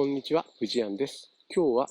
こんにちは、藤庵です。今日は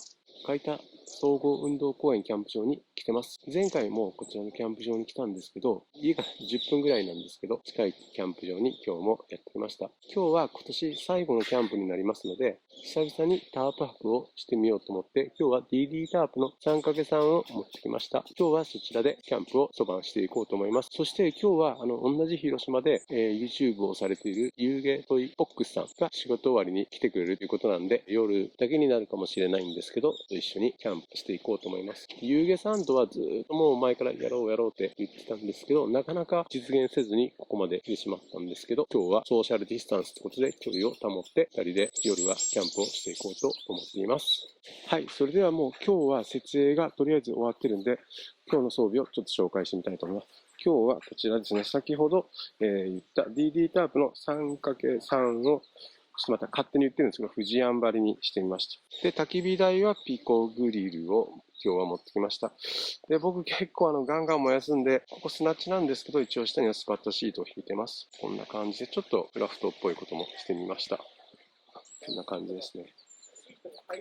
海田総合運動公園キャンプ場に来てます。前回もこちらのキャンプ場に来たんですけど、家から10分ぐらいなんですけど、近いキャンプ場に今日もやってきました。今日は今年最後のキャンプになりますので、久々にタープ泊をしてみようと思って、今日は DD タープの 3×3 を持ってきました。今日はそちらでキャンプをそばしていこうと思います。そして今日は同じ広島で、YouTube をされている遊芸トイボックスさんが仕事終わりに来てくれるということなんで、夜だけになるかもしれないんですけど、一緒にキャンプしていこうと思います。遊芸さんとはずっともう前からやろうって言ってたんですけど、なかなか実現せずにここまで来てしまったんですけど、今日はソーシャルディスタンスということで距離を保って2人で夜はキャンプをしていこうと思っています。はい、それではもう今日は設営がとりあえず終わってるんで、今日の装備をちょっと紹介してみたいと思います。今日はこちらですね、先ほど、言った DD タープの 3×3 をちょっとまた勝手に言ってるんですけど、藤庵張りにしてみました。で、焚き火台はピコグリルを今日は持ってきました。で、僕結構ガンガン燃やすんで、ここスナッチなんですけど、一応下にはスパットシートを引いてます。こんな感じで、ちょっとクラフトっぽいこともしてみました。こんな感じですね。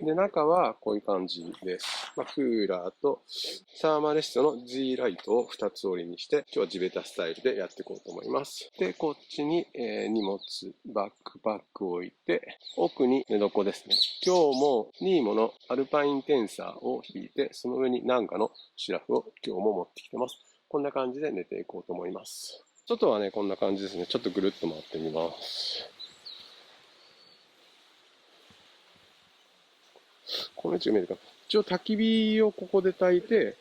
で、中はこういう感じです。クーラーとサーマレストの Z ライトを2つ折りにして、今日は地べたスタイルでやっていこうと思います。で、こっちに、荷物、バックパックを置いて、奥に寝床ですね。今日もニーモのアルパインテンサーを引いて、その上にナンカのシュラフを今日も持ってきてます。こんな感じで寝ていこうと思います。外はね、こんな感じですね。ちょっとぐるっと回ってみます。この位置が見えるか。一応焚き火をここで焚いて、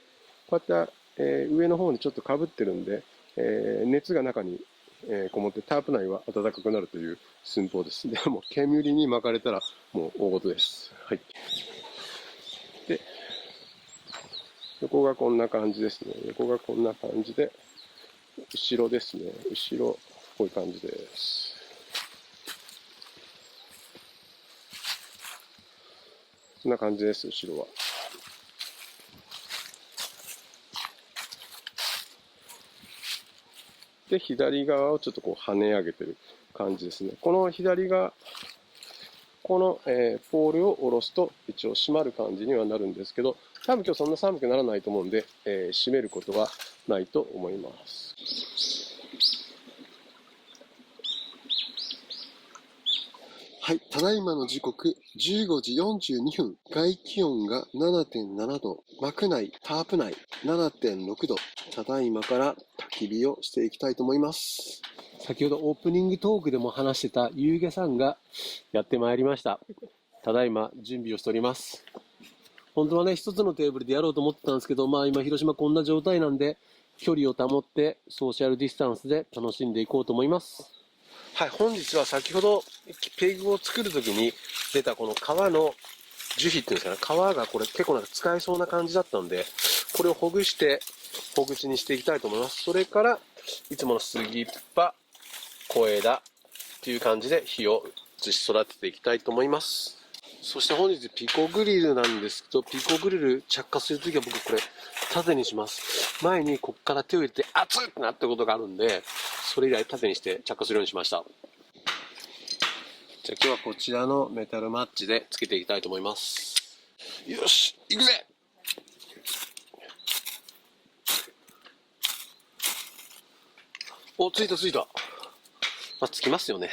こうやって、上の方にちょっと被ってるんで、熱が中に、こもってタープ内は暖かくなるという寸法です。でも煙に巻かれたらもう大事です。はい。で、横がこんな感じですね。横がこんな感じで、後ろですね。後ろ、こういう感じです。こんな感じです、後ろは。で、左側をちょっとこう跳ね上げてる感じですね。この左側、この、ポールを下ろすと一応閉まる感じにはなるんですけど、多分今日そんな寒くならないと思うんで、閉めることはないと思います。はい、ただいまの時刻15時42分。外気温が 7.7 度。幕内、タープ内 7.6 度。ただいまから焚き火をしていきたいと思います。先ほどオープニングトークでも話してたゆうげさんがやってまいりました。ただいま準備をしております。本当はね、一つのテーブルでやろうと思ってたんですけど、今広島こんな状態なんで、距離を保ってソーシャルディスタンスで楽しんでいこうと思います。はい、本日は先ほどペグを作るときに出たこの革の樹皮っていうんですかね、革がこれ結構使えそうな感じだったんで、これをほぐしてほぐしにしていきたいと思います。それからいつもの杉っ葉、小枝っていう感じで火を移し育てていきたいと思います。そして本日ピコグリルなんですけど、ピコグリル着火するときは僕これ縦にします。前にこっから手を入れて熱っってなったことがあるんで、それ以来縦にして着火するようにしました。じゃあ今日はこちらのメタルマッチでつけていきたいと思います。よし、行くぜ。お、ついたついた。つきますよね。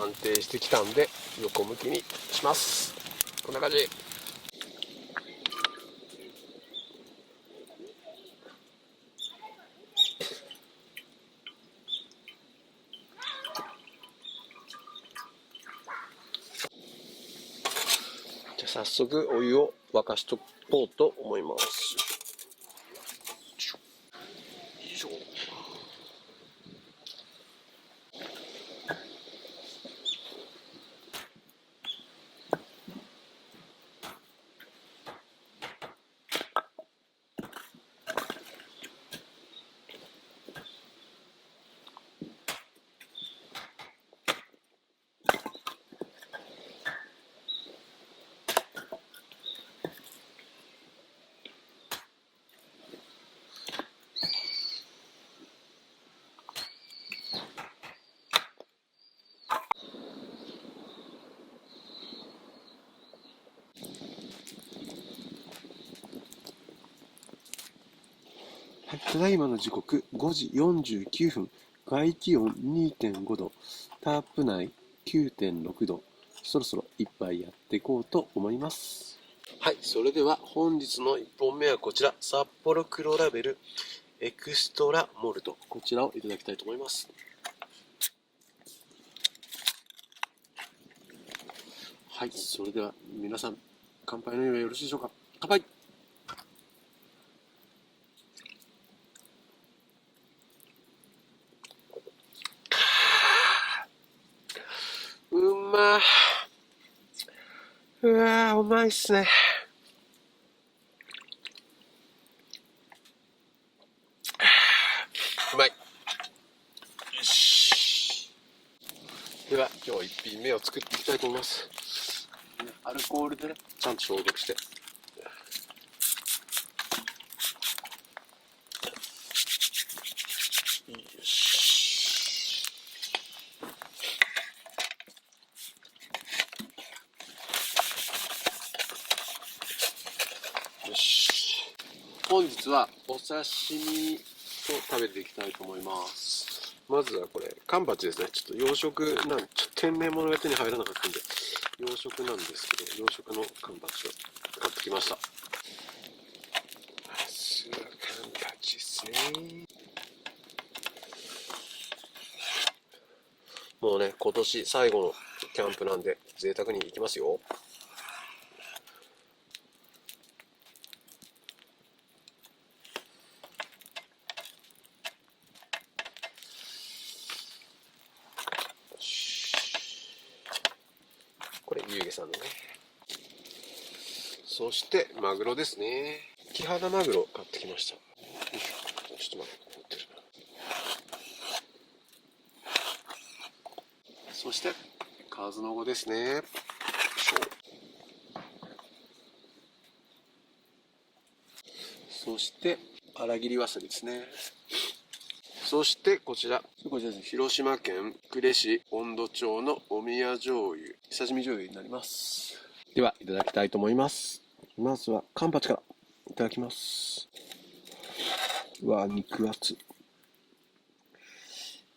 安定してきたんで横向きにします。こんな感じ。早速お湯を沸かしとこうと思います。よいしょ。はい、ただいまの時刻5時49分、外気温 2.5 度、タープ内 9.6 度、そろそろ一杯やっていこうと思います。はい、それでは本日の1本目はこちら、札幌黒ラベルエクストラモルト、こちらをいただきたいと思います。はい、それでは皆さん、乾杯の用意はよろしいでしょうか。乾杯。うまー。うわー、うまいっすね。うまい。よし。では、今日1品目を作っていきたいと思います。アルコールでね、ちゃんと消毒して。よし。よし。本日はお刺身を食べていきたいと思います。まずはこれ、カンパチですね。ちょっと洋食なんで、ちょっと天然物が手に入らなかったんで、洋食なんですけど、洋食のカンパチを買ってきました。まずはカンパチですね。もうね、今年最後のキャンプなんで、贅沢に行きますよ。これ、ゆうげさんのね。そして、マグロですね。キハダマグロ買ってきました。ちょっと待って、持ってるな。そして、数の子ですね。そして、粗切りわさびですね。そしてこちらです。広島県呉市温度町のお宮醤油、刺身醤油になります。では、いただきたいと思います。まずは、カンパチから。いただきます。うわ、肉厚。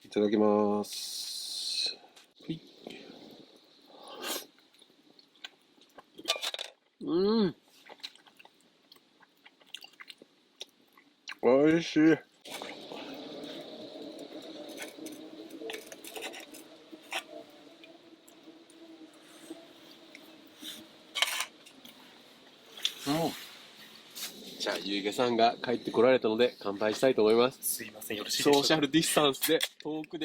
いただきます。はい。うん。おいしい。うん。じゃあ、ゆうげさんが帰ってこられたので乾杯したいと思います。すいません、よろしいでしょうか。ソーシャルディスタンスで、遠く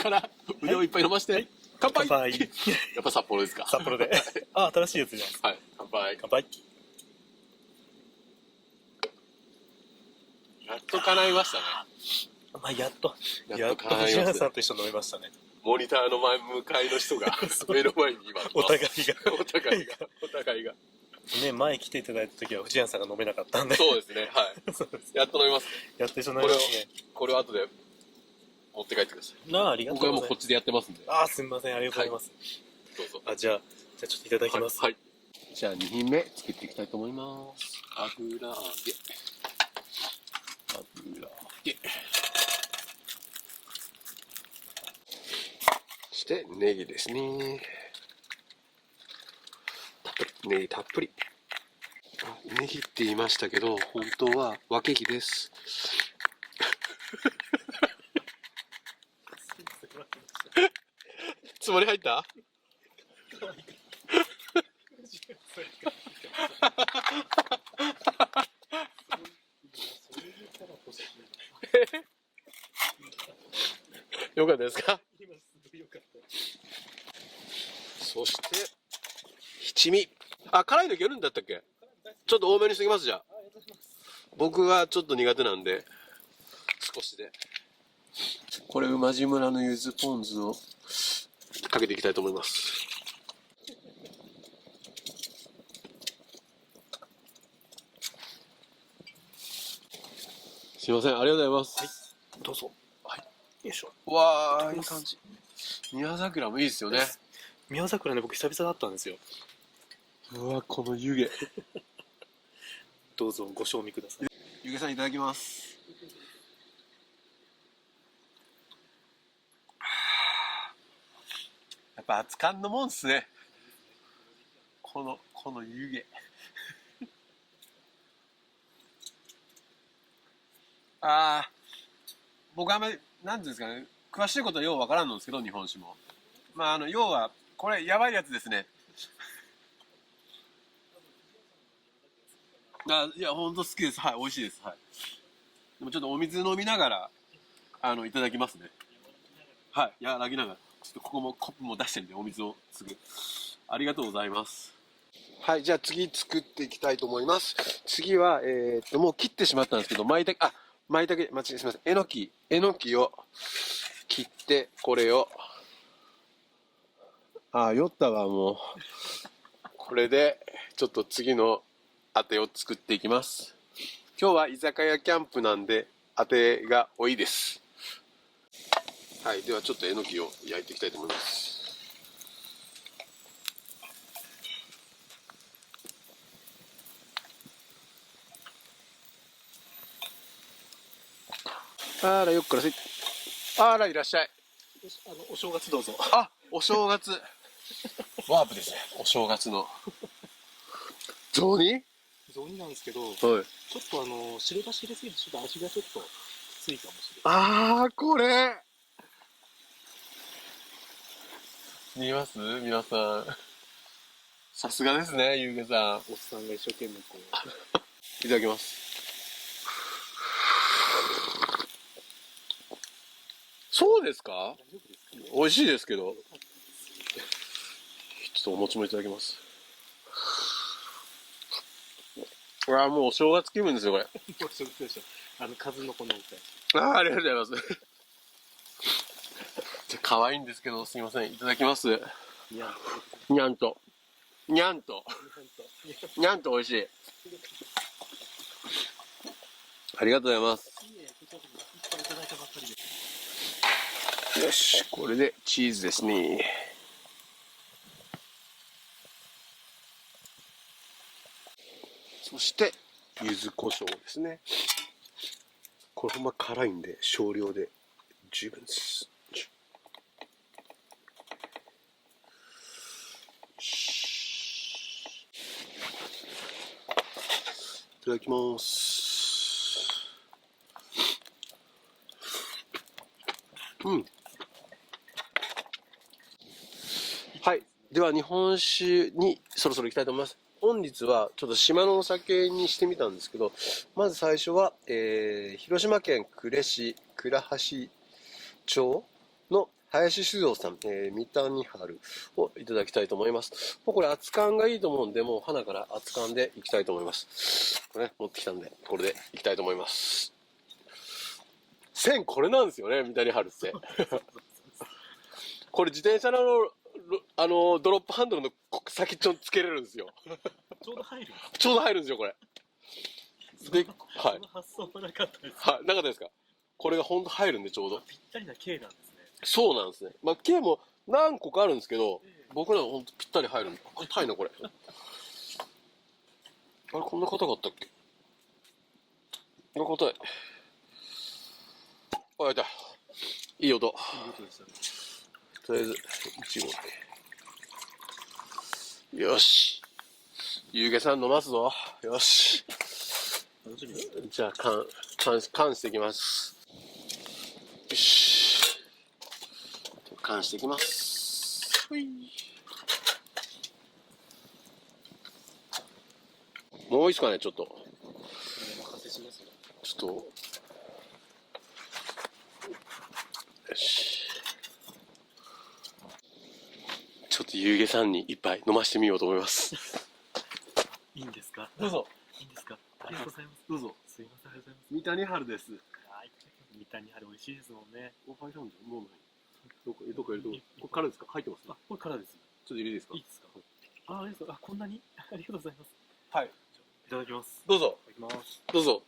から腕をいっぱい伸ばして、はい、乾杯。乾杯。やっぱ札幌ですか。札幌で。あ、新しいやつじゃないですか。はい、乾杯。乾杯。やっと叶いましたね。まあ、やっとやっと叶いましたね。藤原さんと一緒に飲みましたね。モニターの向かいの人が目の前に今お互いが。お互いが。ね、前来ていただいた時は藤原さんが飲めなかったんで。そうですね、はい。そうです。やっと飲みます。やっと一緒に飲みますね。これを後で持って帰ってください。ありがとうございます。僕はもうこっちでやってますんで。すみません、ありがとうございます。どうぞ。じゃあちょっといただきます。はい。じゃあ2品目作っていきたいと思います。油揚げ。そしてネギですね。ネギたっぷり。ネギって言いましたけど、本当はわけぎです。つもり入った？よかったですか？今すごいよかった。そして七味。あ、辛いのいけるんだったっけ？ちょっと多めにしてきますじゃあ。僕はちょっと苦手なんで少しで。これ馬路村の柚子ポン酢をかけていきたいと思います。すいません、ありがとうございます。どうぞ。はい。よいしょ。わー、いい感じ。宮桜もいいですよね。宮桜ね、僕久々だったんですよ。うわ、この湯気。どうぞご賞味ください。湯気さんいただきます。やっぱ熱燗のもんっすね。この湯気。僕あんまり、なんていうんですかね、詳しいことはようわからんのですけど、日本酒も。まあ、要は、これ、やばいやつですね。いや、ほんと好きです。はい、美味しいです。はい。でもちょっとお水飲みながら、いただきますね。はい、和らぎながら。ちょっとここもコップも出してるんで、お水をすぐ。ありがとうございます。はい、じゃあ次作っていきたいと思います。次は、もう切ってしまったんですけど、舞茸、間違え、すみません。えのきを切って、これを、酔ったわ、もう。これで、ちょっと次のあてを作っていきます。今日は居酒屋キャンプなんで、あてが多いです。はい、ではちょっとえのきを焼いていきたいと思います。あら、よっからせい。あら、いらっしゃい。お正月どうぞ。お正月。ワープですね。お正月の。雑煮？雑煮なんですけど、はい。ちょっと白だし入れすぎて、ちょっと味がちょっときついかもしれない。これ見ます皆さん。さすがですね、ゆうげさん。おっさんが一生懸命こう。いただきます。そうですか？大丈夫ですか？美味しいですけど。ちょっとお餅もいただきます。もうお正月気分ですよ、これ。お正月でしょ。数の子の歌。ありがとうございます。可愛いんですけど、すみません。いただきます。にゃんと。にゃんと。にゃんと美味しい。ありがとうございます。よし、これでチーズですね。そして、柚子胡椒ですね。これほんま辛いんで、少量で十分です。いただきます。はい。では、日本酒にそろそろ行きたいと思います。本日はちょっと島のお酒にしてみたんですけど、まず最初は、広島県呉市倉橋町の林酒造さん、三谷春をいただきたいと思います。もうこれ熱燗がいいと思うんで、もう花から熱燗でいきたいと思います。これね、持ってきたんで、これでいきたいと思います。線これなんですよね、三谷春って。これ自転車のドロップハンドルの先っちょにつけれるんですよ。ちょうど入る。ちょうど入るんですよ、これ。で、はい。その発想はなかったです。はい、なかったですか？これがほんと入るんで、ちょうど。ぴったりな K なんですね。そうなんですね。まあ、K も何個かあるんですけど、僕らはほんとぴったり入るんで。硬いな、これ。あれ、こんな硬かったっけ？硬い。あ、痛い。いい音。いい音でしたね。とりあえず、1号。よし。ゆうげさん飲ますぞ。よし。楽しみです。じゃあ、缶していきます。よし。缶していきます。ほい。もういいですかね、ちょっと。お任せしますよ。ちょっと。よし。ちょっとゆうげさんに一杯飲ましてみようと思います。いいんですか？どうぞ。いいんですか？ありがとうございます。どうぞ。すいません、ありがとうございます。三谷春です。はい。三谷春美味しいですもんね。お、入らんじゃん。もうない。どこ入れとこ。これからですか？入ってます。あ、これからです。ちょっと入れていいですか？いいですか？あ、ありがとう。あ、こんなにありがとうございます。はい。いただきます。どうぞ。いただきます。どうぞ。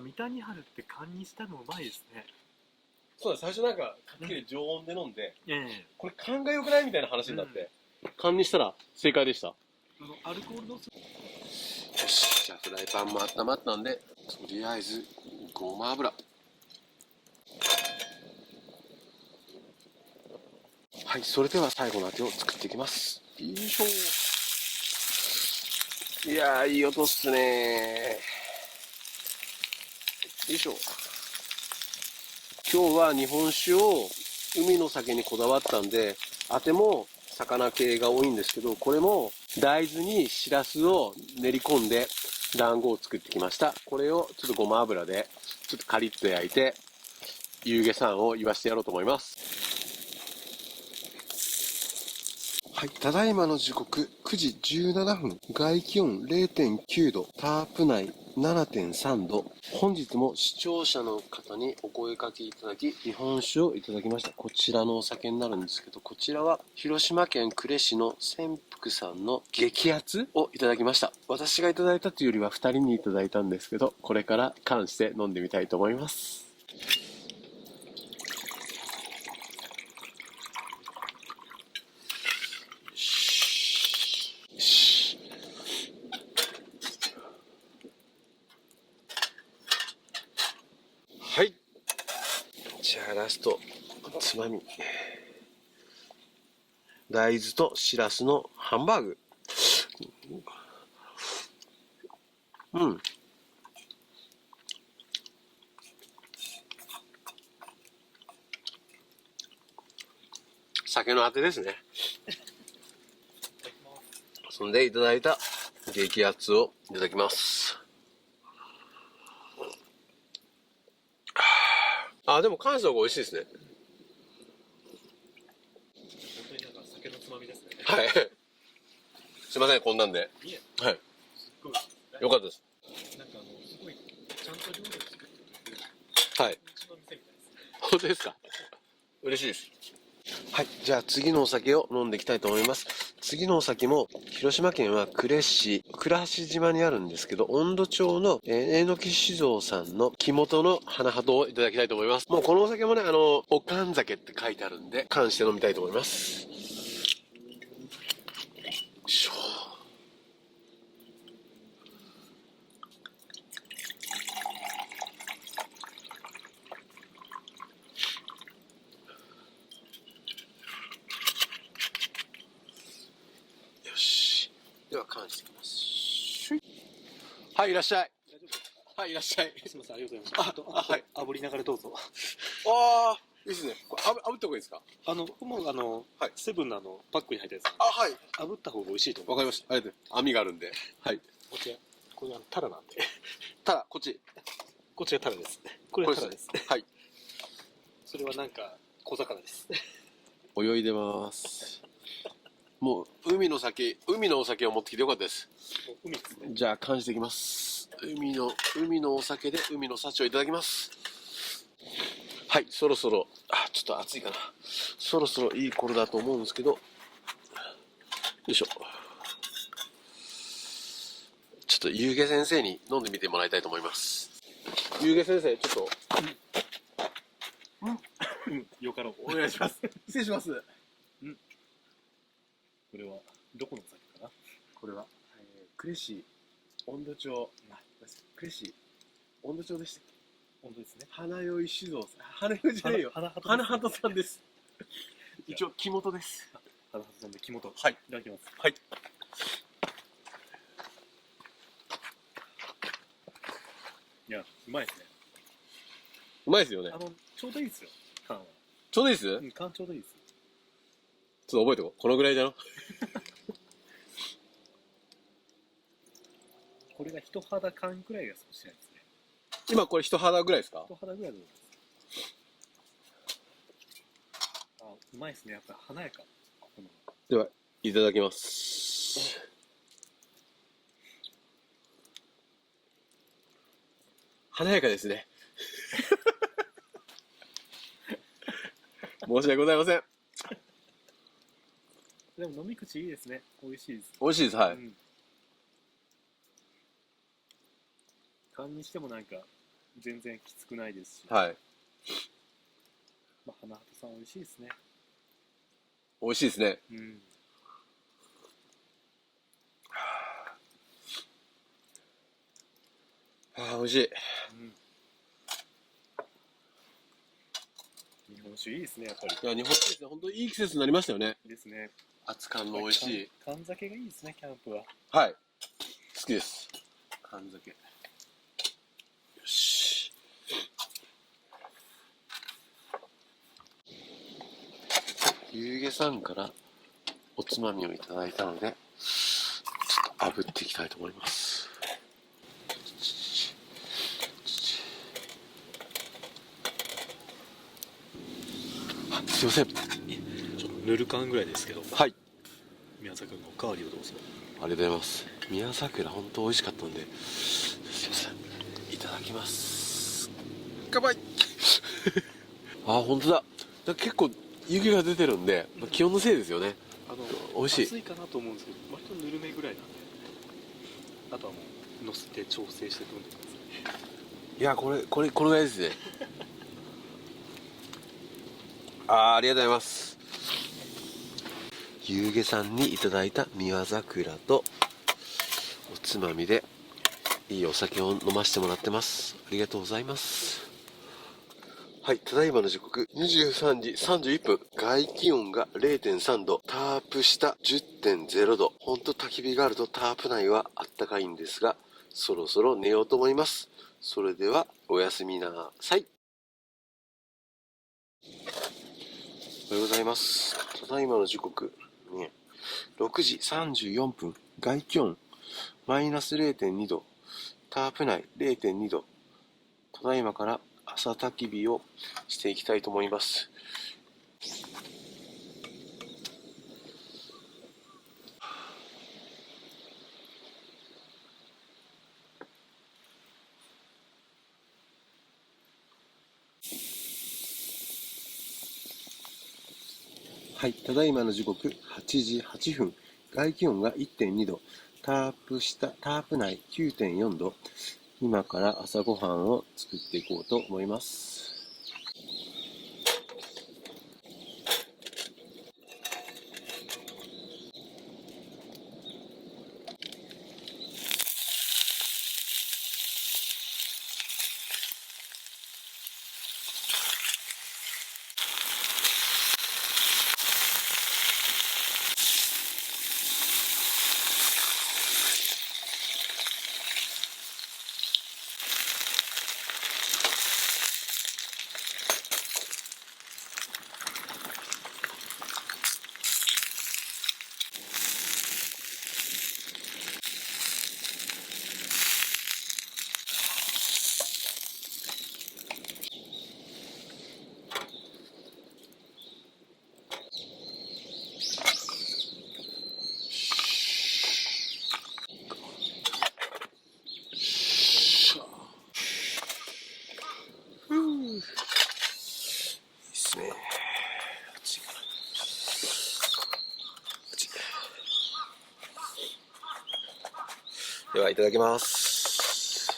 三谷春って缶にしたのうまいですね。そうだ、最初なんか、はっきり常温で飲んで、ええ。これ勘が良くないみたいな話になって、勘にしたら正解でした。よアルコール度数。し、じゃあフライパンも温まったんで、とりあえず、ごま油。はい、それでは最後の味を作っていきます。よいしょ。いやー、いい音っすねー。よいしょ。今日は日本酒を海の酒にこだわったんで、あても魚系が多いんですけど、これも大豆にしらすを練り込んで団子を作ってきました。これをちょっとごま油でちょっとカリッと焼いて、ゆうげさんを言わしてやろうと思います。はい、ただいまの時刻9時17分、外気温 0.9 度、タープ内7.3 度。本日も視聴者の方にお声掛けいただき、日本酒をいただきました。こちらのお酒になるんですけど、こちらは広島県呉市の仙福さんの激アツをいただきました。私がいただいたというよりは2人にいただいたんですけど、これから缶して飲んでみたいと思います。はい。じゃあラスト、つまみ。大豆としらすのハンバーグ。うん。酒のあてですね。そんでいただいた激アツをいただきます。あ、でも関西の方が美味しいですね。本当になんか酒のつまみですね。はい。すいません、こんなんで。いえ。はい。すっごい。よかったです。なんかすごいちゃんと料理を作ってくれる。はい。うちの店みたいです。本当ですか？嬉しいです。はい。じゃあ次のお酒を飲んでいきたいと思います。次のお酒も、広島県は呉市、倉橋島にあるんですけど、温度町の、えのき酒造さんの木本の花鳩をいただきたいと思います。もうこのお酒もね、おかん酒って書いてあるんで、缶して飲みたいと思います。よいしょ。よし。では缶していきます。はい、いらっしゃい。はい、いらっしゃい。すみません、ありがとうございます。はい。炙りながらどうぞ。ああ、いいですね。これ炙った方がいいですか？もうはいセブンのパックに入ったやつ。あ、はい。炙った方が美味しいと思う。わかりました。ありがとうございます。網があるんで。はい。こちら、これタラなんで。ただ、こっち。こちらタラです。これタラです。はい。それはなんか小魚です。泳いでます。もう、海のお酒を持ってきてよかったです。海ですね。じゃあ、感じていきます。海のお酒で海の幸をいただきます。はい、そろそろ、ちょっと暑いかな。そろそろいい頃だと思うんですけど、よいしょ。ちょっと、ゆうげ先生に飲んでみてもらいたいと思います。ゆうげ先生、ちょっと、よかろう。お願いします。失礼します。これはどこの酒かな？これは、呉市温度町、呉市温度町でしたっけ？本当ですね。花酔い酒造さん、花酔いじゃねえよ。花鳩さんです。一応、木本です。花鳩さんで木本。はい。いただきます。はい。いや、うまいですね。うまいですよね。ちょうどいいですよ。缶は。ちょうどいいです？缶ちょうどいいです。と覚えておこう。このぐらいだろ。これが人肌感くらいが少しないですね。今これ人肌ぐらいですか？人肌ぐらいだと思います。あ、うまいですね。やっぱり華やか。では、いただきます。華やかですね。申し訳ございません。でも飲み口いいですね。美味しいです。美味しいです。はい。うん。缶にしてもなんか全然きつくないですし。はい。まあ、花畑さん美味しいですね。美味しいですね。うん。ああ、美味しい。日本酒いいですね、やっぱり。いや、日本酒ですね。本当にいい季節になりましたよね。いいですね。熱燗の美味しい。缶酒がいいですね、キャンプは。はい。好きです。燗酒。よし。ゆうげさんからおつまみをいただいたので、ちょっと炙っていきたいと思います。あ、すいません。ちょっとぬる感ぐらいですけど。はい。宮崎君のおかわりをどうぞ。ありがとうございます。宮桜本当美味しかったんで、すいません。いただきます。乾杯。あ、本当だ。結構湯気が出てるんで、気温のせいですよね。美味しい。暑いかなと思うんですけど、割とぬるめぐらいなんで、あとはもう乗せて調整して飲んでください。いや、これぐらいですね。ありがとうございます。ゆうげさんにいただいた宮桜とおつまみでいいお酒を飲ませてもらってます。ありがとうございます。はい、ただいまの時刻23時31分。外気温が 0.3 度、タープ下 10.0 度。ほんと焚き火があるとタープ内はあったかいんですが、そろそろ寝ようと思います。それではおやすみなさい。おはようございます。ただいまの時刻、ね、6時34分。外気温マイナス 0.2 度、タープ内 0.2 度。ただいまから朝焚き火をしていきたいと思います。はい、ただいまの時刻8時8分。外気温が 1.2 度、タープ内 9.4 度。今から朝ごはんを作っていこうと思います。いいっすね。ではいただきます。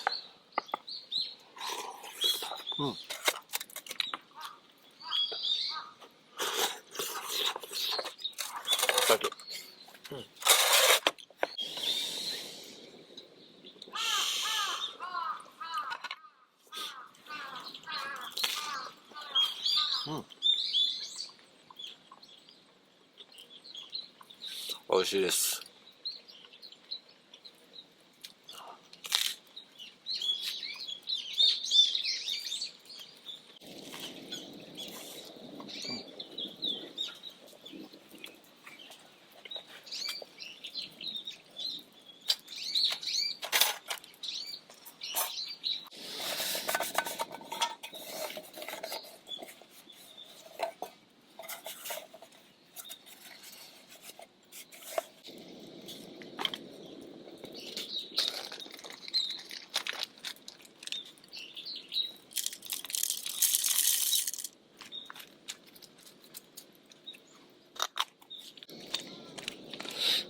うん。だけ。うん。美味しいです。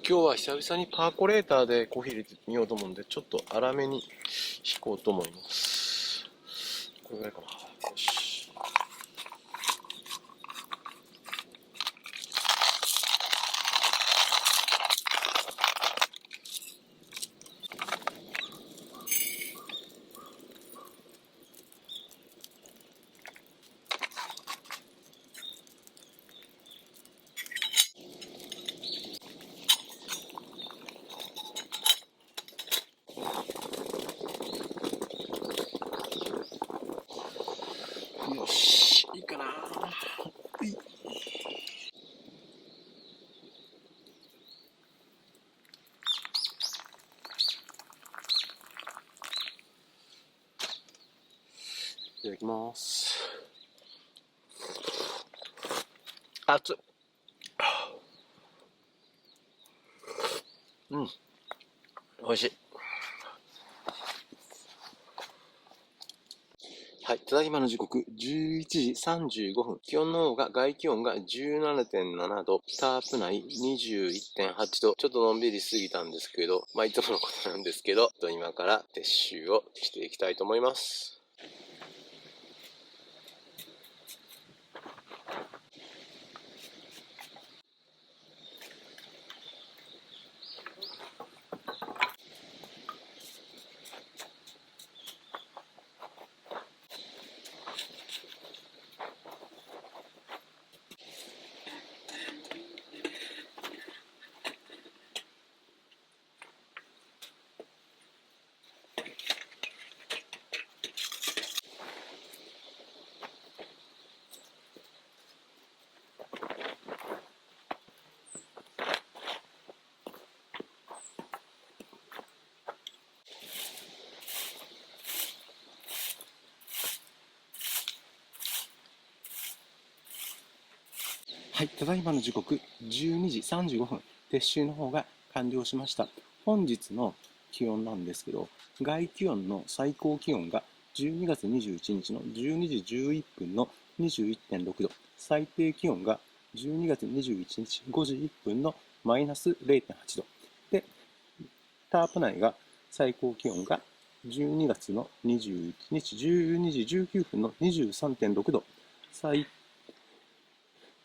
今日は久々にパーコレーターでコーヒー入れてみようと思うんで、ちょっと粗めに引こうと思います。これぐらいかな。よし。よし、いいかな。いい。いただきます。熱っ。うん。美味しい。はい、ただいまの時刻11時35分。気温の方が、外気温が 17.7 度、タープ内 21.8 度。ちょっとのんびり過ぎたんですけど、いつものことなんですけど、今から撤収をしていきたいと思います。はい、ただいまの時刻12時35分。撤収の方が完了しました。本日の気温なんですけど、外気温の最高気温が12月21日の12時11分の 21.6 度。最低気温が12月21日5時1分のマイナス 0.8 度。で、タープ内が最高気温が12月の21日12時19分の 23.6 度。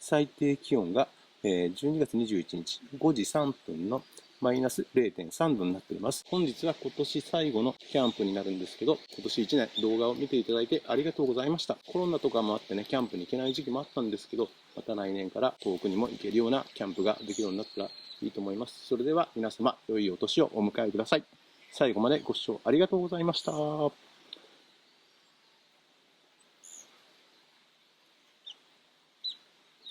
最低気温が12月21日5時3分のマイナス 0.3 度になっております。本日は今年最後のキャンプになるんですけど、今年1年動画を見ていただいてありがとうございました。コロナとかもあってね、キャンプに行けない時期もあったんですけど、また来年から遠くにも行けるようなキャンプができるようになったらいいと思います。それでは皆様、良いお年をお迎えください。最後までご視聴ありがとうございました。